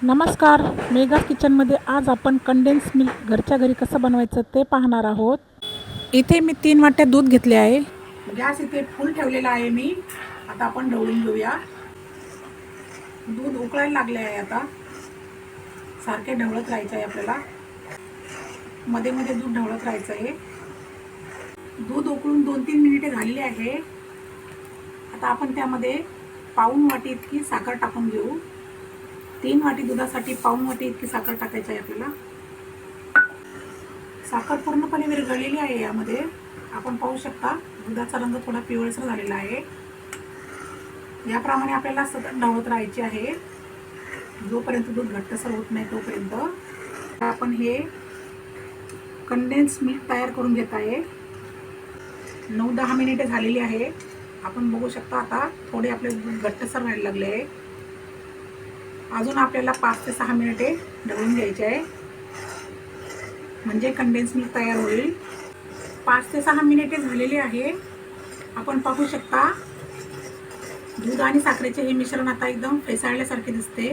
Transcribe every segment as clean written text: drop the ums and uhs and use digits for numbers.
नमस्कार. मेगाज किचनमध्ये आज आपण कंडेन्स मिल्क घरच्या घरी कसं बनवायचं ते पाहणार आहोत. इथे मी 3 वाट्या दूध घेतले आहे. गॅस इथे फुल ठेवलेला आहे मी. आता आपण ढवळून घेऊया. दूध उकळायला लागले आहे. आता सारखे ढवळत राहायचं आहे आपल्याला. मध्ये मध्ये दूध ढवळत राहायचं आहे. दूध उकळून 2-3 मिनिटे झालेली आहे. आता आपण त्यामध्ये पाऊण वाटी इतकी साखर टाकून घेऊ. 3 वाटी दुधासाठी पाऊण वाटी इतकी साखर टाकायची आहे आपल्याला. साखर पूर्णपणे विरघळलेली आहे. यामध्ये आपण पाहू शकता दुधाचा रंग थोडा पिवळसर झालेला आहे. याप्रमाणे आपल्याला सतत ढवळत राहायचे आहे जोपर्यंत दूध घट्टसर होत नाही तोपर्यंत. आपण हे कंडेन्स मिल्क तयार करून घेत आहे. 9-10 मिनिटे झालेली आहे. आपण बघू शकता आता थोडे आपले दूध घट्टसर व्हायला लागले आहे. अजून आपल्याला 5 ते 6 मिनिटे ढवळून घ्यायचे आहे म्हणजे कंडेन्स मिल्क तयार होईल. 5 ते 6 मिनिटे झालेली आहे. आपण पाहू शकता दूध आणि साखरेचे हे मिश्रण आता एकदम फेसाळल्यासारखे दिसते.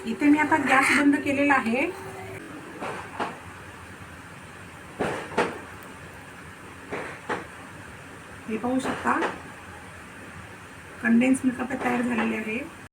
इथे मी आता गॅस बंद केलेला आहे. हे पाहू शकता कंडेन्स मिल्क आता तयार झालेले आहे.